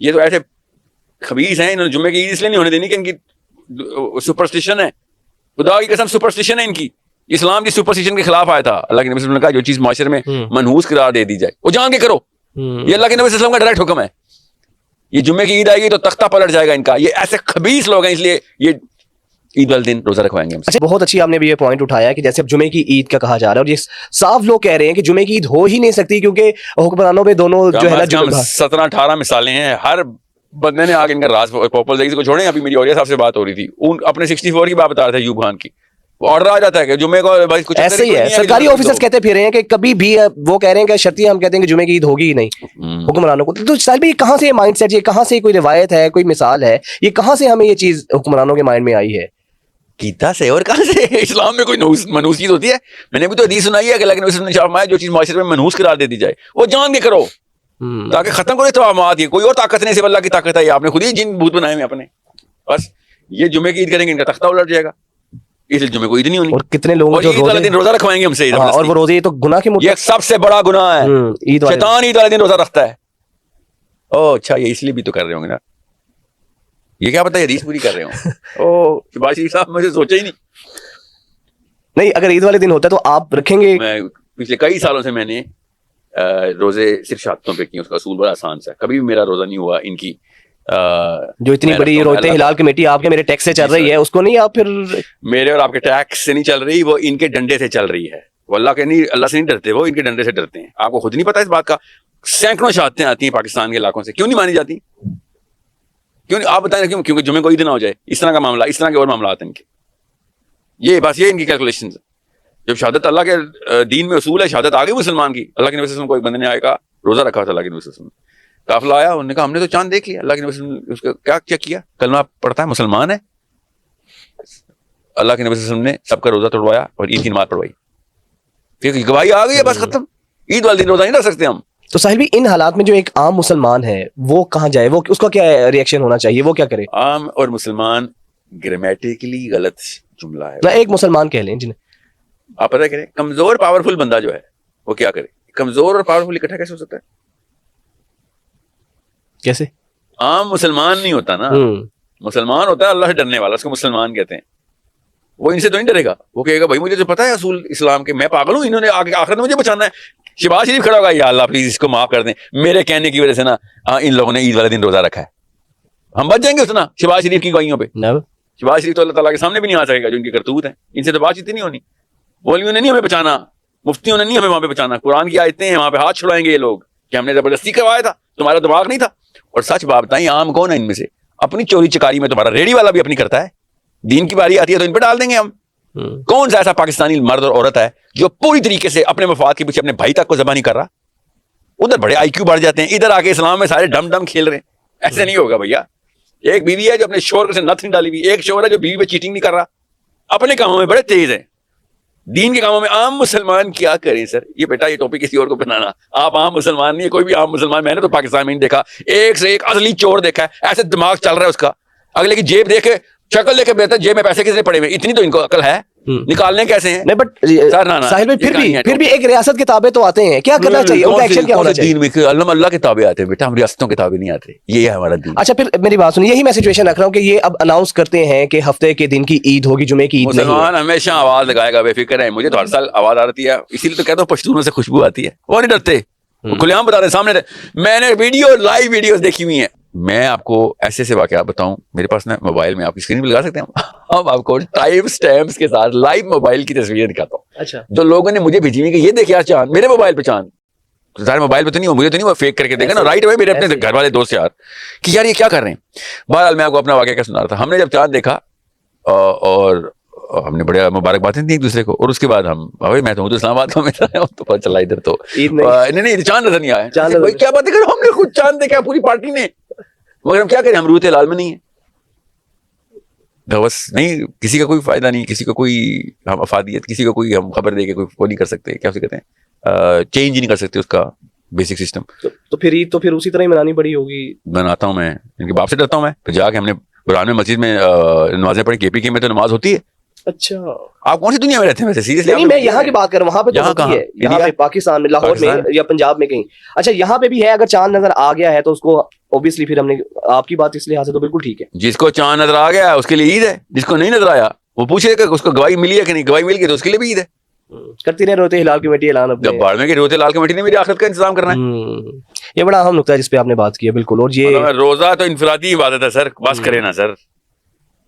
یہ تو ایسے خبیث ہیں, انہوں نے جمعے کی عید اس لیے نہیں ہونے دینی کہ ان کی سپرسٹیشن ہے, خدا کی قسم سپرسٹیشن ہے ان کی. اسلام کی سپرسٹیشن کے خلاف آیا تھا. اللہ کے نبی صلی اللہ علیہ وسلم نے کہا جو چیز معاشرے میں منحوس قرار دے دی جائے وہ جان کے کرو. یہ اللہ کے نبی صلی اللہ علیہ وسلم کا ڈائریکٹ حکم ہے. یہ جمعے کی عید آئے گی تو تختہ پلٹ جائے گا ان کا. یہ ایسے خبیث لوگ ہیں, اس لیے یہ عید والے دن روزہ رکھوائیں گے. اچھا, بہت اچھی آپ نے بھی یہ پوائنٹ اٹھایا کہ جیسے اب جمعے کی عید کا کہا جا رہا ہے, اور یہ صاف لوگ کہہ رہے ہیں کہ جمعے کی عید ہو ہی نہیں سکتی کیونکہ حکمرانوں پہ دونوں جو ہے نا 17-18 مثالیں ہیں. ہر بندے نے آگے ان کا راز پوپل کو چھوڑیں. ابھی میری اولیاء صاحب سے بات ہو رہی تھی, اپنے 64 کی بات بتا رہے تھے ایوب خان کی, وہ آرڈر آ جاتا ہے کہ جمعے کو کچھ ایسے ہی ہے. سرکاری آفیسرز کہتے پھر رہے ہیں کہ کبھی بھی وہ کہہ رہے ہیں کہ شرطیہ ہم کہتے ہیں کہ جمعے کی عید ہوگی ہی نہیں حکمرانوں کو. تو سر بھی کہاں سے یہ مائنڈ سیٹ, یہ کہاں سے کوئی روایت ہے, کوئی مثال ہے, یہ کہاں سے ہمیں یہ چیز حکمرانوں کے مائنڈ میں آئی ہے؟ کیتا سے اور کہاں سے؟ اسلام میں کوئی منحوس چیز ہوتی ہے؟ میں نے بھی تو حدیث سنائی ہے کہ اللہ کے نبی صلی اللہ علیہ وسلم نے جو چیز معاشرے میں منحوس قرار دے دی جائے وہ جان کے کرو تاکہ ختم کرو توہمات. یہ کوئی اور طاقت نہیں, صرف اللہ کی طاقت ہے. آپ نے خود ہی جن بھوت بنائے ہیں اپنے. بس یہ جمعے کی عید کریں گے ان کا تختہ الٹ جائے گا, اس لیے جمعے کو عید نہیں ہونی. اور کتنے لوگ جو عید والے دن روزہ رکھوائیں گے ہم سے, اور وہ روزے تو گناہ کے یہ سب سے بڑا گناہ ہے. شیطان عید والے دن روزہ رکھتا ہے. او اچھا, یہ اس لیے بھی تو کر رہے ہوں گے نا. یہ کیا پتا حدیث پوری کر رہے ہوں. او شباز شریف صاحب مجھے سوچا ہی نہیں. اگر عید والے دن ہوتا ہے تو آپ رکھیں گے؟ میں پچھلے کئی سالوں سے میں نے روزے صرف شہادتوں پہ کیے. اس کا اصول بڑا آسان سا ہے. کبھی بھی میرا روزہ نہیں ہوا ان کی جو اتنی بڑی روتے ہلال کمیٹی آپ کے میرے ٹیکس سے چل رہی ہے, اس کو نہیں آپ پھر میرے اور آپ کے ٹیکس سے نہیں چل رہی, وہ ان کے ڈنڈے سے چل رہی ہے. وہ اللہ کے نہیں, اللہ سے نہیں ڈرتے, وہ ان کے ڈنڈے سے ڈرتے ہیں. آپ کو خود نہیں پتا اس بات کا. سینکڑوں شہادتیں آتی ہیں پاکستان کے علاقوں سے, کیوں نہیں مانی جاتی؟ کیوں نہیں آپ بتائیں کیوں؟ کیونکہ جمعے کو عید نہ ہو جائے. اس طرح کا معاملہ, اس طرح کے اور معاملات ہیں ان کے. یہ بس یہ ان کی کیلکولیشن. جب شہادت اللہ کے دین میں اصول ہے, شہادت آ گئی مسلمان کی. اللہ کے نبی صلی اللہ علیہ وسلم کو ایک بندے نے آئے کہا, روزہ رکھا تھا اللہ کے نبی صلی اللہ علیہ وسلم, قافلہ آیا, انہوں نے کہا ہم نے تو چاند دیکھ لیا. اللہ کے نبی صلی اللہ علیہ وسلم اس کو کیا چیک کیا, کلمہ پڑھتا ہے, مسلمان ہے. اللہ کے نبی صلی اللہ علیہ وسلم نے سب کا روزہ توڑوایا اور عید کی نماز پڑھوائی. پھر گواہی آ گئی ہے, بس ختم. عید والے دن روزہ نہیں رکھ سکتے ہم. تو ساحل بھی ان حالات میں جو ایک عام مسلمان ہے وہ کہاں جائے, وہ اس کا کیا ریئیکشن ہونا چاہیے, وہ کیا کرے؟ عام اور مسلمان گرامیٹیکلی غلط جملہ ہے. نہ ایک مسلمان کہہ لیں جنہیں آپ پتہ کریں, کمزور پاورفل بندہ جو ہے وہ کیا کرے؟ کمزور اور پاورفل اکٹھا کیسے ہو سکتا ہے؟ کیسے؟ عام مسلمان نہیں ہوتا نا, مسلمان ہوتا ہے اللہ سے ڈرنے والا, اس کو مسلمان کہتے ہیں. وہ ان سے تو نہیں ڈرے گا, وہ کہے گا بھائی مجھے تو پتا ہے اصول اسلام کے, میں پاگل ہوں, انہوں نے آگے آخرت میں مجھے بچانا ہے. شہباز شریف کھڑا ہوگا, یا اللہ پلیز اس کو معاف کر دیں, میرے کہنے کی وجہ سے نا ان لوگوں نے عید والے دن روزہ رکھا ہے. ہم بچ جائیں گے اتنا شہباز شریف کی گواہیوں پہ؟ شہباز شریف تو اللہ تعالیٰ کے سامنے بھی نہیں آ سکے گا, جو ان کی کرتوت ہیں. ان سے تو بات چیت نہیں ہونی. مولویوں نے نہیں ہمیں بچانا, مفتیوں نے نہیں ہمیں وہاں پہ بچانا. قرآن کی آیتیں ہیں, وہاں پہ ہاتھ چھڑائیں گے یہ لوگ کہ ہم نے زبردستی کروایا تھا, تمہارا دماغ نہیں تھا. اور سچ بات بتائیں, عام کون ہے ان میں سے؟ اپنی چوری چکاری میں تمہارا ریڑھی والا بھی اپنی کرتا ہے. دین کی باری آتی ہے تو ان پہ ڈال دیں گے ہم. کون سا ایسا پاکستانی مرد اور عورت ہے جو پوری طریقے سے اپنے مفاد کے پیچھے اپنے بھائی تک کو ذبح نہیں کر رہا؟ ادھر بڑے آئی کیو بڑھ جاتے ہیں, ادھر آ کے اسلام میں سارے ڈم ڈم کھیل رہے ہیں. ایسے نہیں ہوگا بھیا. ایک بیوی ہے جو اپنے شوہر سے نتھ نہیں ڈالی ہوئی, ایک شوہر ہے جو بیوی پہ چیٹنگ نہیں کر رہا. اپنے کاموں میں بڑے تیز ہیں, دین کے کاموں میں. عام مسلمان کیا کریں سر؟ یہ بیٹا یہ ٹاپک کسی اور کو بنانا. آپ عام مسلمان نہیں ہے, کوئی بھی عام مسلمان. میں نے تو پاکستان میں نہیں دیکھا, ایک سے ایک اصلی چور دیکھا ہے. ایسے دماغ چل رہا ہے اس کا, اگلے کی جیب دیکھ کے شکل دیکھ کے بہتر جیب میں پیسے کس نے پڑے ہوئے, اتنی تو ان کو عقل ہے, نکالنے کیسے ہیں؟ نہیں بٹ ساحل بھائی پھر بھی ایک ریاست کے تابع تو آتے ہیں, کیا کرنا چاہیے, ان کا ایکشن کیا ہونا چاہیے؟ اللہ کے تابع آتے ہیں بیٹا, ہم ریاستوں کے تابع نہیں آتے. یہ ہے ہمارا دین. اچھا پھر میری بات سنیں, یہی میں سچویشن رکھ رہا ہوں کہ یہ اب اناؤنس کرتے ہیں کہ ہفتے کے دن کی عید ہوگی, جمعے کی عید نہیں ہے. مسلمان ہمیشہ آواز لگائے گا, بے فکر ہے. مجھے تو ہر سال آواز آتی ہے, اسی لیے تو کہتا ہوں پشتونوں سے خوشبو آتی ہے. وہ نہیں ڈرتے, کھلے عام بتا رہے سامنے. میں نے لائیو ویڈیوز دیکھی ہوئی ہیں. میں آپ کو ایسے ایسے واقعات بتاؤں, میرے پاس نا موبائل میں آپ کی اسکرین پہ لگا سکتے ہیں ہم آپ کو ٹائم سٹیمپس کے ساتھ لائیو موبائل کی تصویریں دکھاتا ہوں. اچھا, جو لوگوں نے مجھے بھیجی ہوئی کہ یہ دیکھ یار چاند, میرے موبائل پہ چاند. ظاہر موبائل پہ تو نہیں ہو, مجھے تو نہیں وہ فیک کر کے دیکھا نا, رائٹ ہوئے میرے اپنے گھر والے دوست یار کہ یار یہ کیا کر رہے ہیں. بہرحال میں آپ کو اپنا واقعہ کیا سنا رہا تھا. ہم نے جب چاند دیکھا اور ہم نے بڑے مبارکبادیں دی ایک دوسرے کو, اور اس کے بعد ہم میں تو اسلام آباد کا میرا تو پتہ چلا ادھر تو نہیں چاند نظر نہیں آیا. کیا بات ہے, ہم نے خود چاند دیکھا پوری پارٹی نے, مگر ہم کیا کریں, ہم روح لال میں نہیں ہیں. بس نہیں, کسی کا کوئی فائدہ نہیں, کسی کا کوئی ہم افادیت, کسی کا کوئی ہم خبر دے کے کوئی وہ نہیں کر سکتے, کیا اسے کہتے ہیں, چینج ہی نہیں کر سکتے اس کا بیسک سسٹم. تو پھر عید تو پھر اسی طرح ہی منانی پڑی ہوگی. بناتا ہوں میں, ان کے باپ سے ڈرتا ہوں میں. پھر جا کے ہم نے قرآن میں مسجد میں نمازیں پڑھی, کے پی کے میں تو نماز ہوتی ہے, اچھا آپ کون سی دنیا میں رہتے ہیں ویسے سیریسلی؟ نہیں میں یہاں کی بات کر رہا ہوں, وہاں پہ تو یہاں ہوتی کہاں؟ ہے, یہاں پہ پاکستان میں لاہور میں پاکستان؟ یا پنجاب میں کہیں. اچھا یہاں پہ بھی ہے, اگر چاند نظر آ گیا ہے تو اس کو اوبیسلی پھر ہم نے آپ کی بات اس لحاظ سے تو بالکل ٹھیک ہے. جس کو چاند نظر آ گیا اس کے لیے عید ہے, جس کو نہیں نظر آیا وہ پوچھے کہ اس کو گواہی ملی ہے کہ نہیں, گواہی مل گئی تو اس کے لیے بھی عید ہے. کرتی رہے روتے ہلال کمیٹی اعلان جب اپنے. باڑ میں کہ روتے لال کمیٹی نے میری آخرت کا انتظام کرنا ہے. یہ بڑا اہم نقطہ ہے جس پہ آپ نے بات کی ہے بالکل. اور یہ مطلب روزہ تو انفرادی عبادت ہے سر, بس کرے نا سر,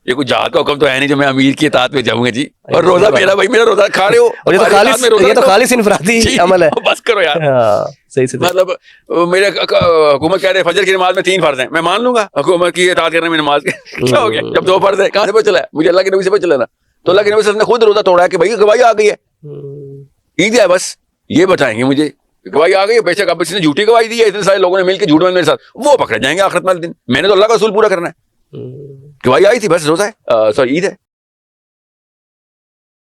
یہ کوئی جہاد کا حکم تو ہے نہیں جو میں امیر کی اطاعت میں جاؤں گا جی. اور روزہ میرا بھائی, میرا روزہ کھا رہے ہو, اور یہ تو خالص انفرادی عمل ہے. بس کرو یار. صحیح سے مطلب میرے حکومت کہہ رہے فجر کی نماز میں 3 فرض ہیں, میں مان لوں گا حکومت کی اطاعت کرنے میں نماز کیا ہو گیا جب 2 فرض ہیں؟ کہاں سے پتہ چلا ہے مجھے؟ اللہ کے نبی سے پتہ چلا نا. تو اللہ کے نبی صلی اللہ علیہ وسلم نے خود روزہ توڑا ہے کہ بھائی گواہی آ گئی ہے, عید ہے, بس یہ بتائیں گے مجھے گواہی آ گئی ہے. بے شک اب اس نے جھوٹی گواہی دی ہے, اتنے سارے لوگوں نے مل کے جھوٹ میں میرے ساتھ, وہ پکڑے جائیں گے آخرت والے دن. میں نے تو اللہ کا اصول پورا کرنا ہے, گواہی آئی تھی, بس روزہ ہے, سوری عید ہے.